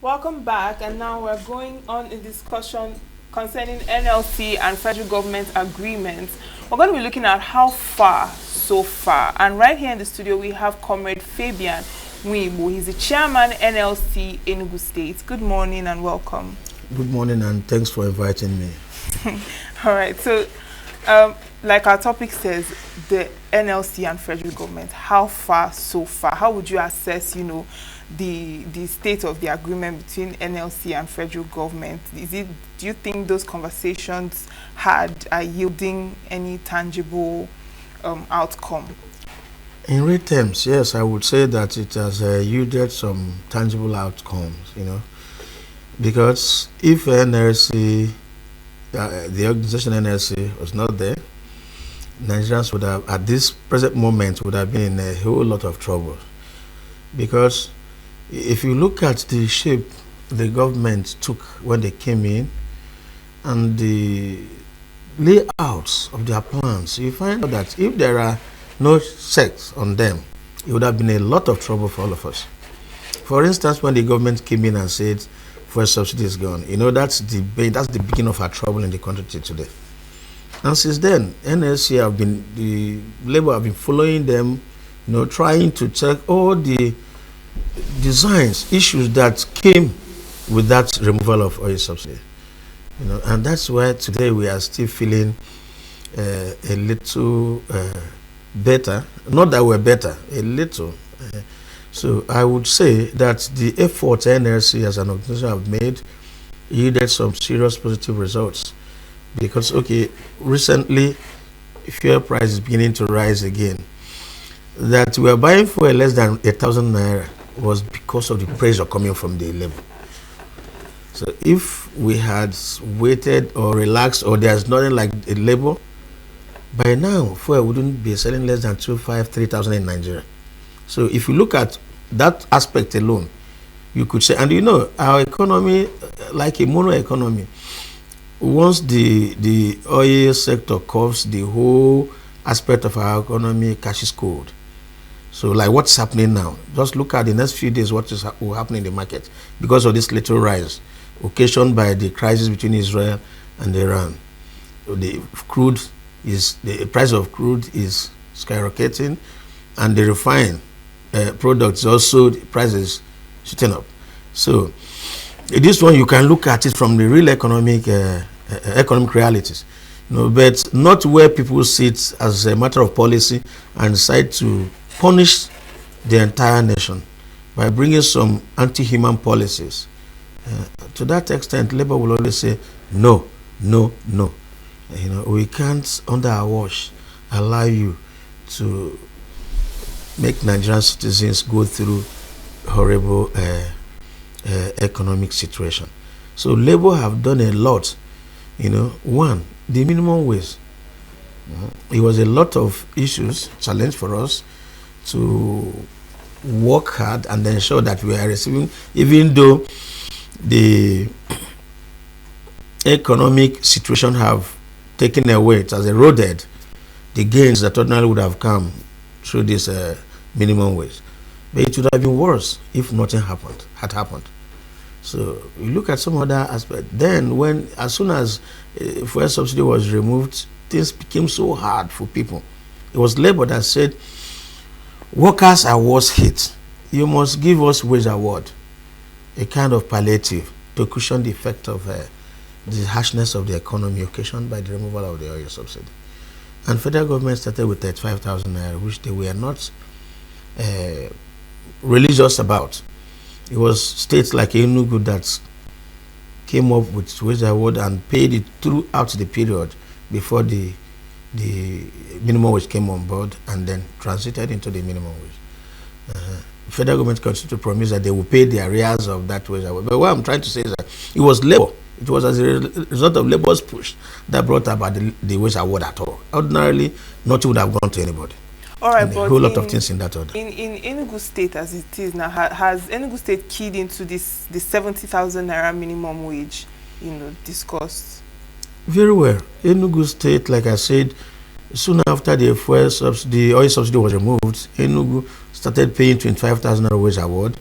Welcome back, and now we're going on a discussion concerning NLC and federal government agreements. We're going to be looking at how far so far. And right here in the studio, we have Comrade Fabian Nwigbo. He's the chairman NLC Enugu State. Good morning and welcome. Good morning, and thanks for inviting me. All right, so like our topic says, the NLC and federal government, how far so far? How would you assess, the state of the agreement between NLC and federal government? Do you think those conversations are yielding any tangible outcome? In real terms, yes, I would say that it has yielded some tangible outcomes, because if NLC, the organization NLC was not there, Nigerians would have, at this present moment, would have been in a whole lot of trouble. Because if you look at the shape the government took when they came in and the layouts of their plans, you find out that if there are no checks on them, it would have been a lot of trouble for all of us. For instance, when the government came in and said fuel subsidy is gone, that's the beginning of our trouble in the country today. And since then, the Labour have been following them, trying to check all the designs, issues that came with that removal of oil subsidy. And that's why today we are still feeling a little better. Not that we're better, a little. So I would say that the efforts NLC as an organization have made yielded some serious positive results. Because, recently, fuel price is beginning to rise again. That we are buying fuel less than 1,000 naira was because of the pressure coming from the Labour. So if we had waited or relaxed, or there's nothing like a Labour, by now, fuel wouldn't be selling less than 3,000 in Nigeria. So if you look at that aspect alone, you could say, and our economy, like a mono economy, once the oil sector covers the whole aspect of our economy, cash is cold. So like what's happening now, just look at the next few days what will happen in the market because of this little rise occasioned by the crisis between Israel and Iran. The price of crude is skyrocketing, and the refined products also, the prices shooting up. So this one you can look at it from the real economic realities, but not where people sit as a matter of policy and decide to punish the entire nation by bringing some anti-human policies. To that extent, Labour will always say no, no, no. We can't, under our watch, allow you to make Nigerian citizens go through horrible economic situation. So Labour have done a lot. One, the minimum wage. It was a lot of issues, challenge for us to work hard and ensure that we are receiving, even though the economic situation have taken away, it has eroded the gains that ordinarily would have come through this minimum wage. But it would have been worse if nothing had happened. So you look at some other aspect. Then as soon as fuel subsidy was removed, things became so hard for people. It was Labour that said, workers are worst hit. You must give us wage award, a kind of palliative to cushion the effect of the harshness of the economy occasioned by the removal of the oil subsidy. And federal government started with 35,000 naira, which they were not religious about. It was states like Enugu that came up with wage award and paid it throughout the period before the minimum wage came on board and then transited into the minimum wage. Federal government continued to promise that they will pay the arrears of that wage award. But what I'm trying to say is that it was Labour. It was as a result of Labour's push that brought about the wage award at all. Ordinarily, nothing would have gone to anybody. All right, and a whole lot of things in that order. In Enugu State as it is now, has Enugu State keyed into the 70,000 naira minimum wage, discussed? Very well. Enugu State, like I said, soon after the oil subsidy was removed, Enugu started paying 25,000 naira wage award.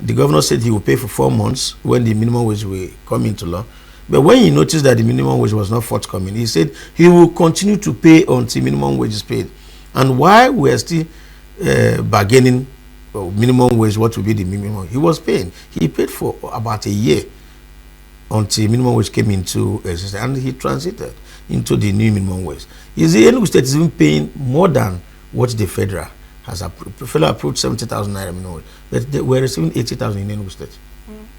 The governor said he will pay for 4 months when the minimum wage will come into law. But when he noticed that the minimum wage was not forthcoming, he said he will continue to pay until minimum wage is paid. And while we are still bargaining minimum wage, what will be the minimum, he was paying. He paid for about a year until minimum wage came into existence, and he transited into the new minimum wage. Is the Enugu State is even paying more than what the federal has approved? The federal approved 70,000 naira minimum wage, but we're receiving 80,000 in Enugu State.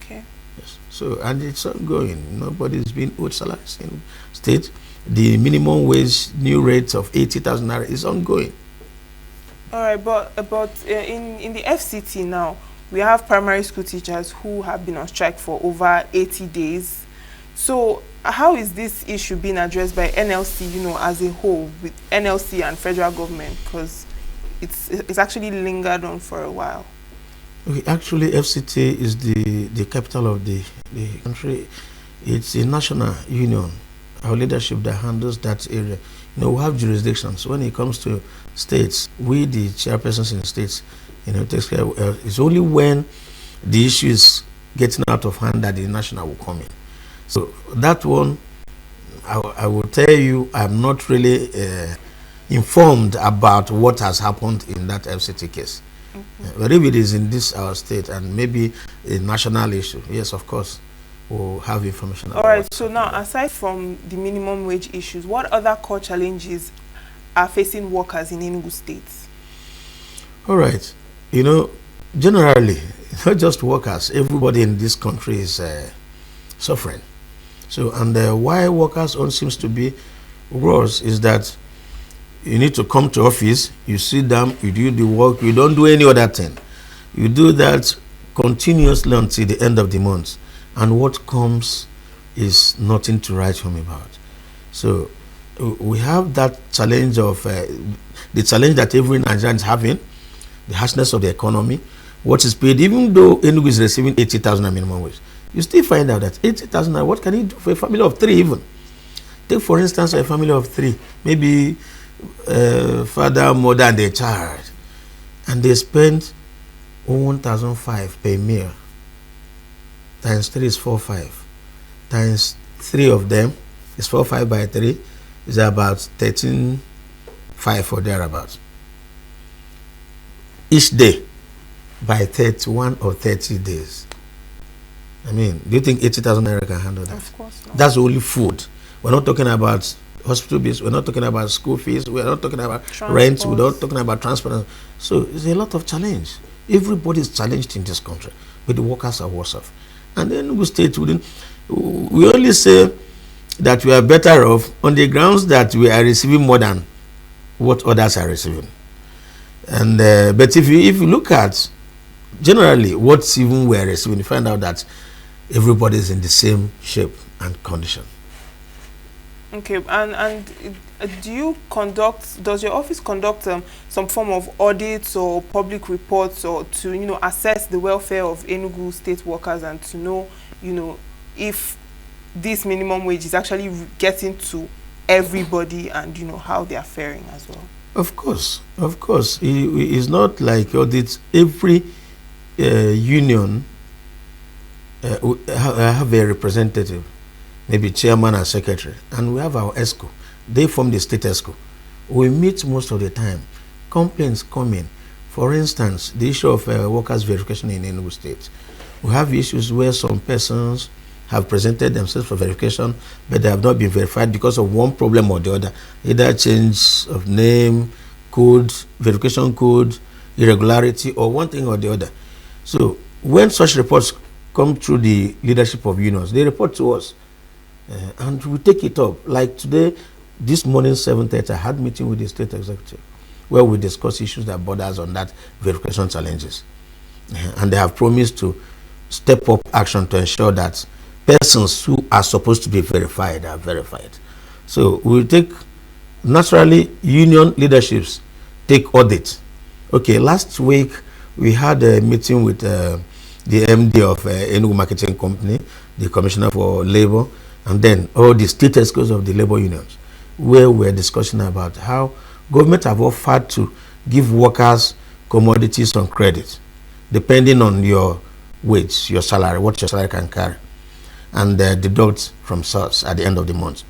Okay. Yes. So, and it's ongoing. Nobody is being owed salaries in state. The minimum wage new rate of 80,000 naira is ongoing. All right, but in the FCT now, we have primary school teachers who have been on strike for over 80 days. So how is this issue being addressed by NLC, as a whole, with NLC and federal government? Because it's actually lingered on for a while. Okay, actually, FCT is the capital of the country. It's a national union, our leadership that handles that area. We have jurisdictions. When it comes to states, we, the chairpersons in the states, takes care. It's only when the issue is getting out of hand that the national will come in. So that one, I will tell you, I'm not really informed about what has happened in that FCT case. But if it is in this our state and maybe a national issue, yes, of course, we'll have information about it. All right, so now, aside from the minimum wage issues, what other core challenges are facing workers in Enugu State? All right. Generally, not just workers, everybody in this country is suffering. So, and why workers own seems to be worse is that you need to come to office, you sit down, you do the work, you don't do any other thing. You do that continuously until the end of the month. And what comes is nothing to write home about. So we have that challenge of the challenge that every Nigerian is having, the harshness of the economy, what is paid, even though Enugu is receiving 80,000 minimum wage. You still find out that 80,000, what can you do for a family of 3 even? Take, for instance, a family of 3, maybe father, mother, and their child, and they spend 1,500 per meal. Times 3 is 4,500. Times 3 of them is 4,500 by 3 is about 13,500 or thereabouts. Each day by 31 or 30 days. I mean, do you think 80,000 naira can handle that? Of course not. That's only food. We're not talking about hospital bills. We're not talking about school fees. We're not talking about rent. We're not talking about transport. So it's a lot of challenge. Everybody is challenged in this country, but the workers are worse off. And then we we only say that we are better off on the grounds that we are receiving more than what others are receiving. And but if you look at generally what even we are receiving, you find out that everybody is in the same shape and condition. Okay, and does your office conduct some form of audits or public reports, or to assess the welfare of Enugu State workers and to know if this minimum wage is actually getting to everybody and how they are faring as well? Of course. It's not like audits. Every union have a representative, maybe chairman and secretary, and we have our ESCO. They form the state ESCO. We meet most of the time. Complaints come in. For instance, the issue of workers' verification in Enugu State. We have issues where some persons have presented themselves for verification, but they have not been verified because of one problem or the other, either change of name, code, verification code, irregularity, or one thing or the other. So when such reports come through the leadership of unions, they report to us. And we take it up. Like today, this morning, 7:30, I had a meeting with the state executive where we discuss issues that bother us on that verification challenges. And they have promised to step up action to ensure that persons who are supposed to be verified are verified. So we take, naturally, union leaderships take audit. Okay, last week we had a meeting with the MD of Enugu Marketing Company, the Commissioner for Labor, and then all the state ESCOs of the labor unions, where we're discussing about how government have offered to give workers commodities on credit, depending on your wage, your salary, what your salary can carry, and deduct from source at the end of the month.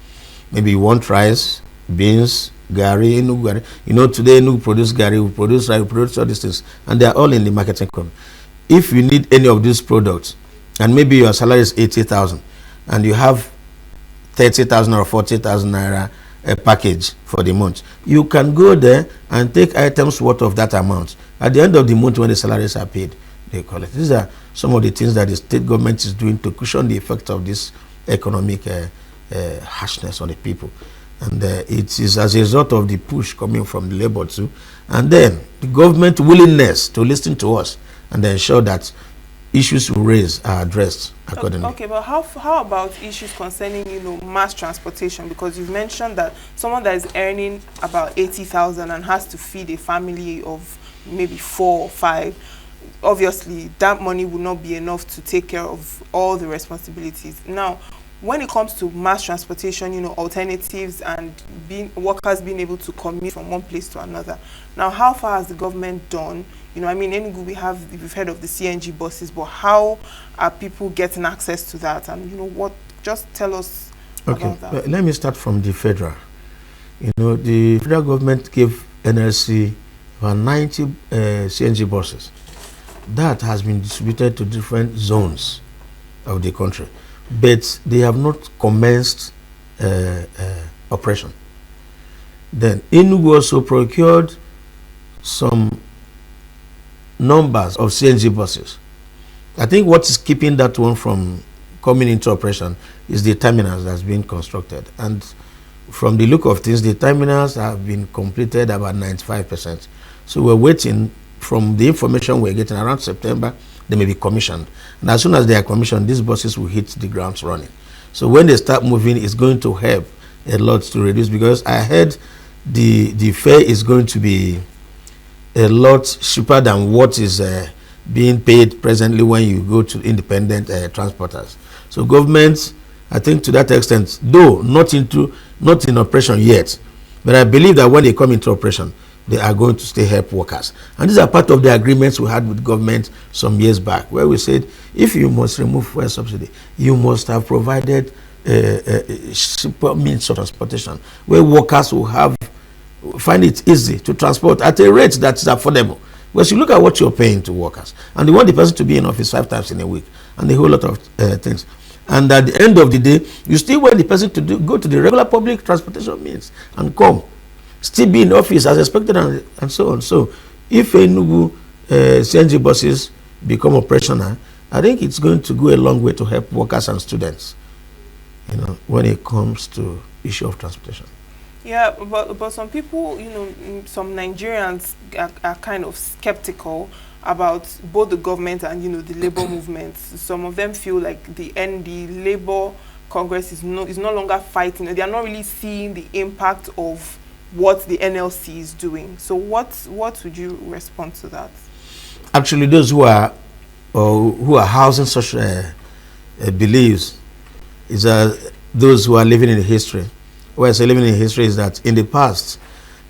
Maybe you want rice, beans, gari, Enugu gari. You know, today Enugu produce gari, we produce rice, we produce all these things, and they are all in the marketing company. If you need any of these products, and maybe your salary is 80,000, and you have 30,000 or 40,000 naira a package for the month, you can go there and take items worth of that amount. At the end of the month, when the salaries are paid, they collect. These are some of the things that the state government is doing to cushion the effect of this economic harshness on the people. And it is as a result of the push coming from the labor too, and then the government willingness to listen to us and ensure that issues we raise are addressed accordingly. Okay, but how about issues concerning, you know, mass transportation? Because you've mentioned that someone that is earning about 80,000 and has to feed a family of maybe 4 or 5, obviously that money will not be enough to take care of all the responsibilities. Now, when it comes to mass transportation, you know, alternatives and workers being able to commute from one place to another. Now, how far has the government done? You know, I mean, in Enugu we've heard of the CNG buses, but how are people getting access to that? And you know what? Just tell us about that. Let me start from the federal. You know, the federal government gave NLC about 90 CNG buses. That has been distributed to different zones of the country, but they have not commenced operation. Then Enugu also procured some numbers of CNG buses. I think what is keeping that one from coming into operation is the terminals that's been constructed. And from the look of things, the terminals have been completed about 95%. So we're waiting. From the information we're getting, around September, they may be commissioned. And as soon as they are commissioned, these buses will hit the ground running. So when they start moving, it's going to help a lot to reduce, because I heard the fare is going to be a lot cheaper than what is being paid presently when you go to independent transporters. So government, I think to that extent, though not in operation yet, but I believe that when they come into operation, they are going to stay help workers. And these are part of the agreements we had with government some years back, where we said, if you must remove fuel subsidy, you must have provided cheaper means of transportation, where workers will find it easy to transport at a rate that is affordable. Because you look at what you're paying to workers, and you want the person to be in office 5 times in a week, and a whole lot of things. And at the end of the day, you still want the person to go to the regular public transportation means and come, still be in office as expected, and so on. So if Enugu CNG buses become operational, I think it's going to go a long way to help workers and students, you know, when it comes to issue of transportation. Yeah, but some people, you know, some Nigerians are kind of skeptical about both the government and, you know, the labor movement. Some of them feel like the Labor Congress is no longer fighting. They are not really seeing the impact of what the NLC is doing. So what would you respond to that? Actually, those who are housing such beliefs is those who are living in history. When I say living in history, is that in the past,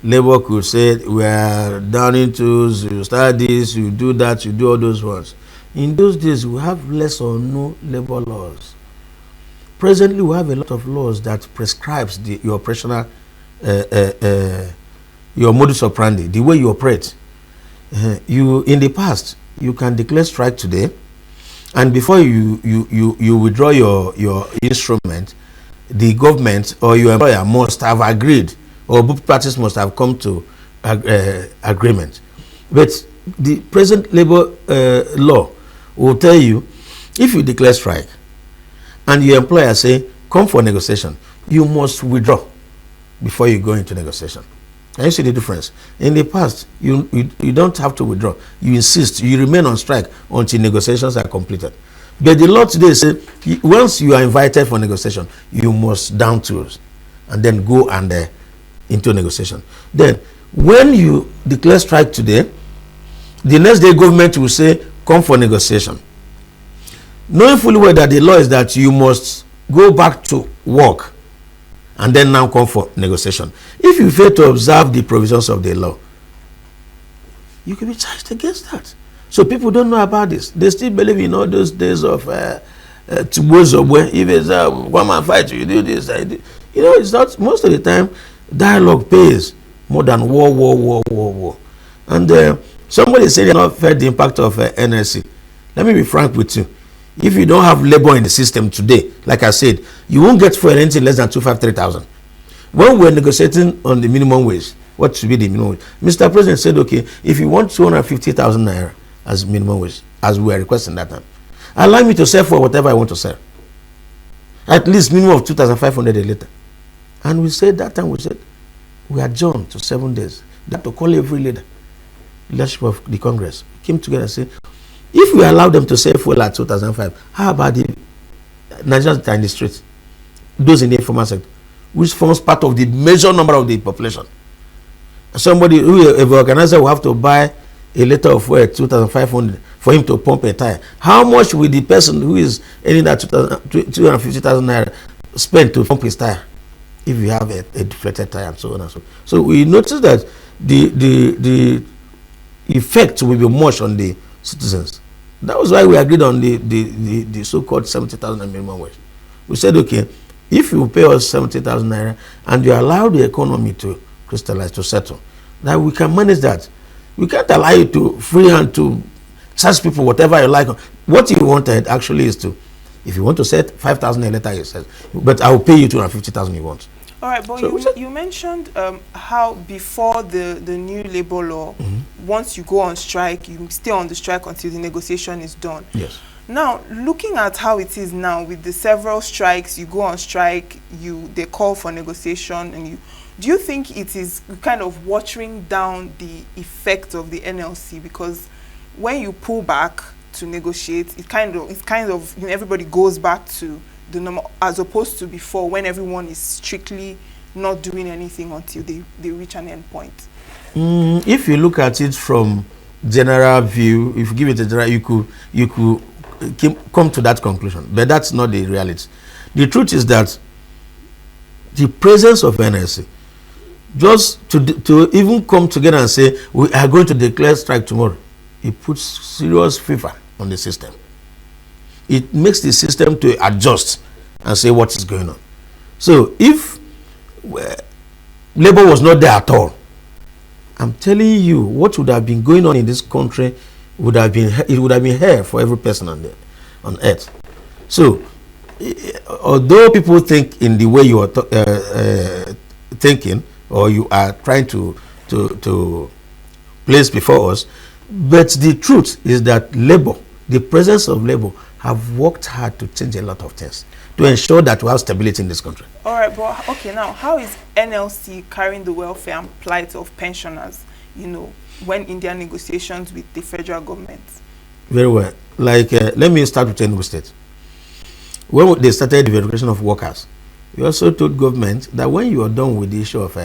labor could say, we are down in tools, you start this, you do that, you do all those ones. In those days, we have less or no labor laws. Presently, we have a lot of laws that prescribes your operational your modus operandi, the way you operate. In the past, you can declare strike today, and before you withdraw your instrument, the government or your employer must have agreed, or both parties must have come to agreement. But the present labor law will tell you, if you declare strike and your employer say, come for negotiation, you must withdraw before you go into negotiation. Can you see the difference? In the past, you don't have to withdraw. You insist, you remain on strike until negotiations are completed. But the law today says, once you are invited for negotiation, you must down tools and then go and into negotiation. Then, when you declare strike today, the next day government will say, come for negotiation. Knowing fully well that the law is that you must go back to work and then now come for negotiation. If you fail to observe the provisions of the law, you can be charged against that. So people don't know about this. They still believe in all those days of Tubozobwe. If it's one man fight, you do this. You know, it's not, most of the time, dialogue pays more than war. And somebody said they have not felt the impact of NSC. Let me be frank with you. If you don't have labor in the system today, like I said, you won't get for anything less than 2,500-3,000. When we're negotiating on the minimum wage, what should be the minimum wage? Mr. President said, okay, if you want 250,000 naira as minimum wage, as we were requesting that time, allow me to sell for whatever I want to sell. At least minimum of 2,500 a litre. And we said that time, we adjourned to 7 days. They had to call every leadership of the Congress. We came together and said, if we allow them to sell fuel at 2005, how about the Nigerians that are in the streets, those in the informal sector, which forms part of the major number of the population? Somebody who, if an organizer will have to buy a liter of fuel at 2,500 for him to pump a tire, how much will the person who is earning that 250,000 naira spend to pump his tire if you have a deflated tire and so on and so on? So we noticed that the effect will be much on the citizens. That was why we agreed on the so-called 70,000 minimum wage. We said, okay, if you pay us 70,000 naira and you allow the economy to crystallize, to settle, that we can manage that. We can't allow you to free hand to charge people whatever you like. What you wanted actually is to, if you want to set 5,000 a letter, you said, but I will pay you 250,000 you want. All right, but so you mentioned how before the new labor law, once you go on strike, you stay on the strike until the negotiation is done. Yes. Now, looking at how it is now with the several strikes, you go on strike, they call for negotiation, and do you think it is kind of watering down the effect of the NLC? Because when you pull back to negotiate, it's kind of you know, everybody goes back to the number, as opposed to before when everyone is strictly not doing anything until they reach an end point. If you look at it from general view, if you give it a general, you could come to that conclusion, but that's not the reality. The truth is that the presence of NSC, just to even come together and say we are going to declare strike tomorrow, it puts serious fever on the system. It makes the system to adjust and say what is going on. So if labor was not there at all, I'm telling you, what would have been going on in this country would have been hell for every person on earth. So although people think in the way you are thinking, or you are trying to place before us, but the truth is that labor, the presence of labor, have worked hard to change a lot of things to ensure that we have stability in this country. All right, but okay, now how is NLC carrying the welfare and plight of pensioners, you know, when in their negotiations with the federal government? Very well. Like, let me start with Enugu State. When they started the verification of workers, we also told government that when you are done with the issue of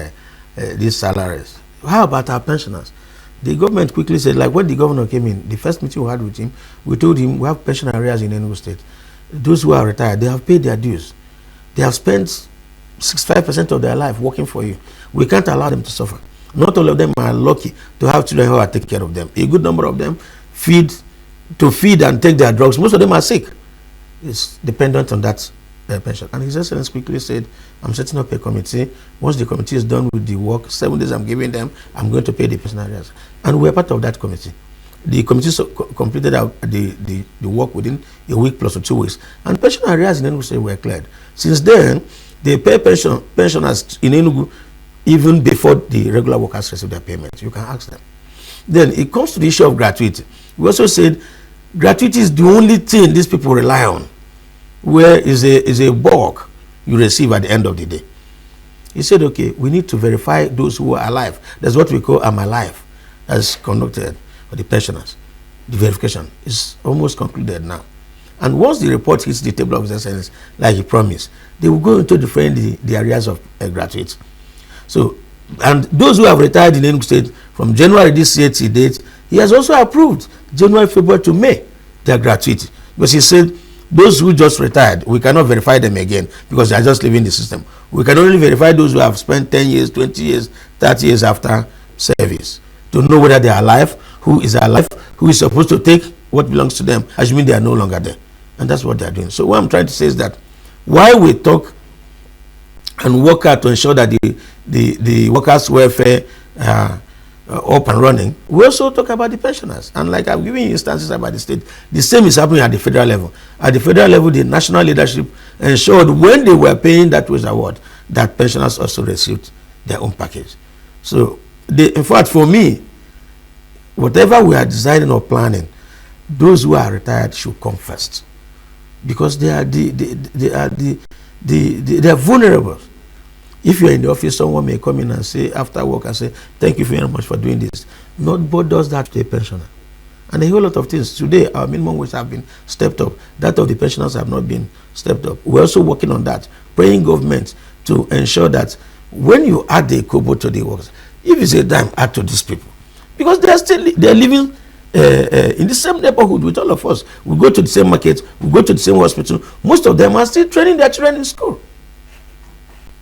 these salaries, how about our pensioners? The government quickly said, like when the governor came in, the first meeting we had with him, we told him we have pension arrears in Enugu State. Those who are retired, they have paid their dues. They have spent 65% of their life working for you. We can't allow them to suffer. Not all of them are lucky to have children who are taking care of them. A good number of them feed and take their drugs. Most of them are sick. It's dependent on that pension. And His Excellency quickly said, I'm setting up a committee. Once the committee is done with the work, 7 days I'm giving them, I'm going to pay the pension arrears. And we're part of that committee. The committee completed the work within a week plus or 2 weeks. And pension arrears in Enugu State were cleared. Since then, they pay pensioners in Enugu even before the regular workers receive their payment. You can ask them. Then it comes to the issue of gratuity. We also said gratuity is the only thing these people rely on, where is a bulk you receive at the end of the day. He said, okay, we need to verify those who are alive. That's what we call I'm alive. That's conducted for the pensioners. The verification is almost concluded now. And once the report hits the table of His Excellency, like he promised, they will go into defend the areas of gratuity. So, and those who have retired in Enugu State from January this year to date, he has also approved January, February to May their gratuity. Because he said, those who just retired, we cannot verify them again because they are just leaving the system. We can only verify those who have spent 10 years, 20 years, 30 years after service to know whether they are alive, who who is alive, who is supposed to take what belongs to them, assuming they are no longer there. And that's what they are doing. So what I'm trying to say is that while we talk and work out to ensure that the workers' welfare up and running, we also talk about the pensioners. And like I've given you instances about the state, the same is happening at the federal level. At the federal level, the national leadership ensured when they were paying that wage award, that pensioners also received their own package. So, in fact, for me, whatever we are designing or planning, those who are retired should come first, because they are they are vulnerable. If you are in the office, someone may come in and say after work and say, "Thank you very much for doing this." Nobody does that to a pensioner. And a whole lot of things. Today, our minimum wage have been stepped up. That of the pensioners have not been stepped up. We're also working on that, praying government to ensure that when you add the kobo to the workers, if it's a dime, add to these people, because they're living in the same neighborhood with all of us. We go to the same market, we go to the same hospital. Most of them are still training their children in school,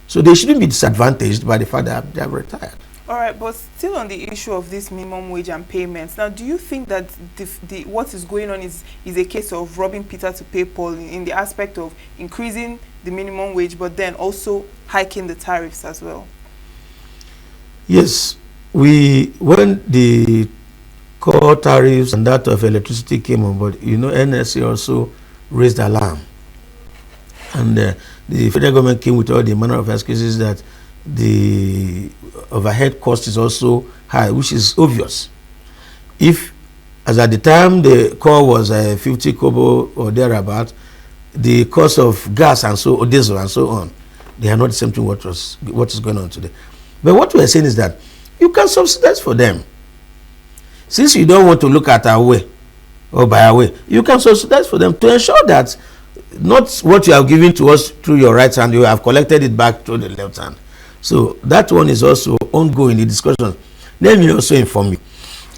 so they shouldn't be disadvantaged by the fact that they have retired. All right, but still on the issue of this minimum wage and payments. Now, do you think that what is going on is a case of robbing Peter to pay Paul in the aspect of increasing the minimum wage, but then also hiking the tariffs as well? Yes, when the core tariffs and that of electricity came on board, NSC also raised alarm, and the federal government came with all the manner of excuses that the overhead cost is also high, which is obvious. If, as at the time the core was 50 kobo or thereabout, the cost of gas and so diesel and so on, they are not the same thing what is going on today. But what we are saying is that you can subsidize for them. Since you don't want to look at our way or by our way, you can subsidize for them to ensure that not what you have given to us through your right hand, you have collected it back through the left hand. So that one is also ongoing, the discussion. Let me also inform you,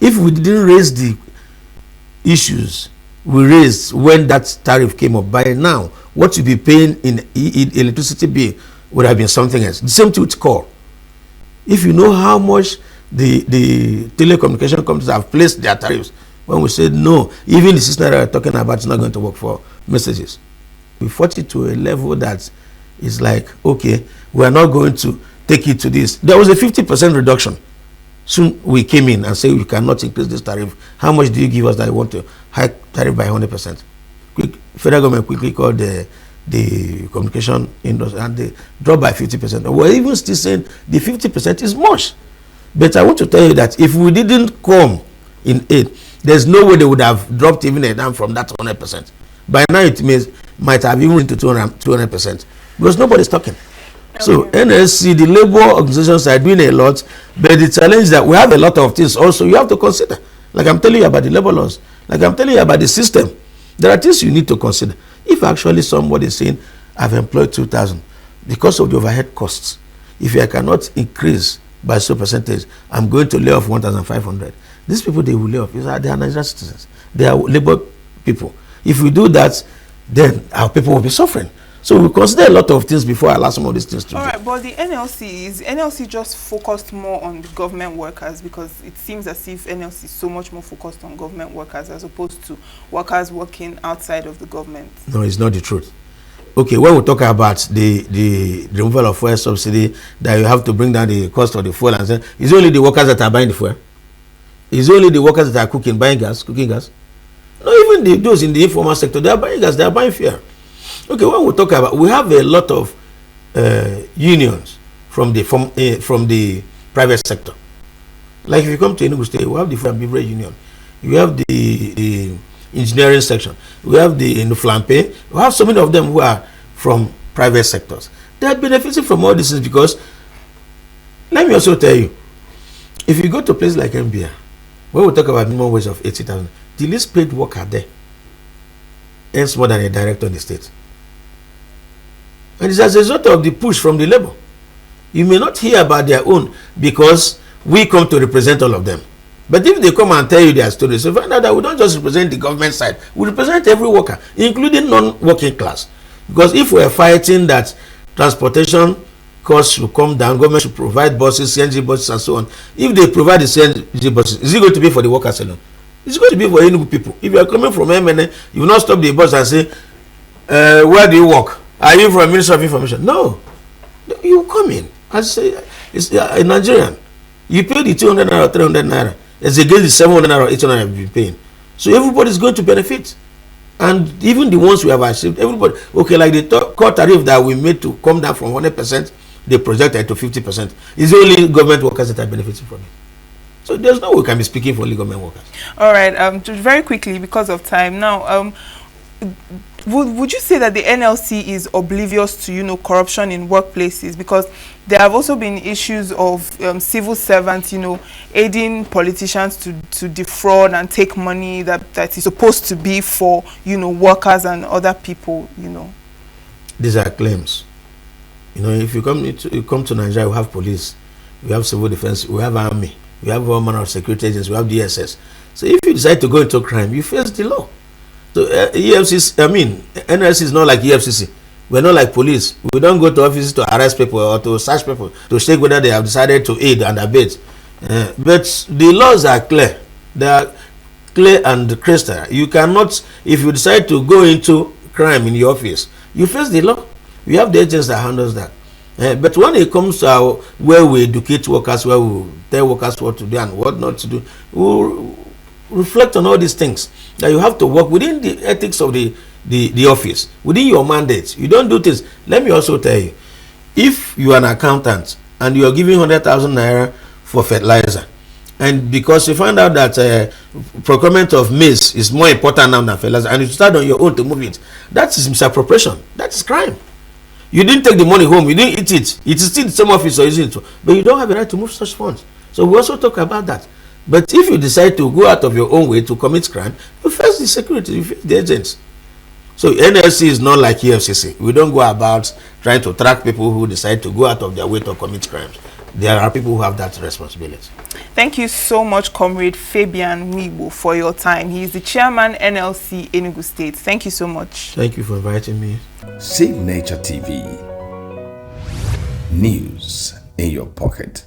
if we didn't raise the issues we raised when that tariff came up, by now what you'll be paying in electricity bill would have been something else. The same thing with core. If you know how much the telecommunication companies have placed their tariffs, when we said no, even the system that we're talking about is not going to work for messages, we fought it to a level that is like, okay, we are not going to take it to this. There was a 50% reduction. Soon we came in and said we cannot increase this tariff. How much do you give us that you want to hike tariff by 100%? Federal government quickly called the communication industry and they dropped by 50%. We're even still saying the 50% is much. But I want to tell you that if we didn't come in aid, there's no way they would have dropped even a dime from that 100%. By now it might have even into 200%, because nobody's talking. Okay. So NSC, the labor organizations are doing a lot, but the challenge is that we have a lot of things also you have to consider. Like I'm telling you about the labor laws, like I'm telling you about the system. There are things you need to consider. If actually somebody is saying, I've employed 2,000 because of the overhead costs, if I cannot increase by so percentage, I'm going to lay off 1,500. These people they will lay off. They are Nigerian citizens. They are labor people. If we do that, then our people will be suffering. So we consider a lot of things before I allow some of these things to All right, but the NLC just focused more on the government workers, because it seems as if NLC is so much more focused on government workers as opposed to workers working outside of the government. No, it's not the truth. Okay, when we talk about the removal of fuel subsidy, that you have to bring down the cost of the fuel, and say, it's only the workers that are buying the fuel. It's only the workers that are buying gas. No, even those in the informal sector, they are buying gas, they are buying fuel. Okay, when we talk about, we have a lot of unions from the private sector. Like if you come to Enugu State, we have the Food and Beverage Union, we have the engineering section, we have the Nuflampe, we have so many of them who are from private sectors. They are benefiting from all this because, let me also tell you, if you go to a place like MBA, when we talk about minimum wage of 80,000, the least paid worker there earns more than a director in the state. And it's as a result of the push from the labor. You may not hear about their own because we come to represent all of them. But if they come and tell you their stories, you find out that we don't just represent the government side, we represent every worker, including non-working class. Because if we're fighting that transportation costs should come down. Government should provide buses, CNG buses, and so on. If they provide the CNG buses, is it going to be for the workers alone? It's going to be for any people. If you are coming from MNA, you will not stop the bus and say, where do you work? Are you from Ministry of Information? No. You come in and say, it's a Nigerian. You pay the 200 naira or 300 naira. It's against the 700 naira or 800 you've been paying. So everybody is going to benefit. And even the ones we have achieved, everybody, okay, like the core tariff that we made to come down from 100%, they projected to 50%. It's only government workers that are benefiting from it. So there's no way we can be speaking for only government workers. All right, just very quickly because of time now, would you say that the NLC is oblivious to, corruption in workplaces? Because there have also been issues of civil servants, aiding politicians to defraud and take money that is supposed to be for, workers and other people, These are claims. If you come to Nigeria, we have police, we have civil defense, we have army, we have all manner of security agents, we have DSS. So if you decide to go into crime, you face the law. So NLC is not like EFCC. We're not like police. We don't go to offices to arrest people or to search people to check whether they have decided to aid and abet. But the laws are clear. They are clear and crystal. You cannot, if you decide to go into crime in your office, you face the law. We have the agents that handles that. But when it comes to where we educate workers, where we tell workers what to do and what not to do, we reflect on all these things. That you have to work within the ethics of the office, within your mandate. You don't do things. Let me also tell you, if you are an accountant and you are giving 100,000 naira for fertilizer, and because you find out that procurement of maize is more important now than fertilizer, and you start on your own to move it, that is misappropriation. That is crime. You didn't take the money home. You didn't eat it. It is still the same office you're using it for, but you don't have a right to move such funds. So we also talk about that. But if you decide to go out of your own way to commit crime, you face the security, you face the agents. So NLC is not like EFCC. We don't go about trying to track people who decide to go out of their way to commit crimes. There are people who have that responsibility. Thank you so much, Comrade Fabian Nwigbo, for your time. He is the chairman, NLC, Enugu State. Thank you so much. Thank you for inviting me. Save Nature TV. News in your pocket.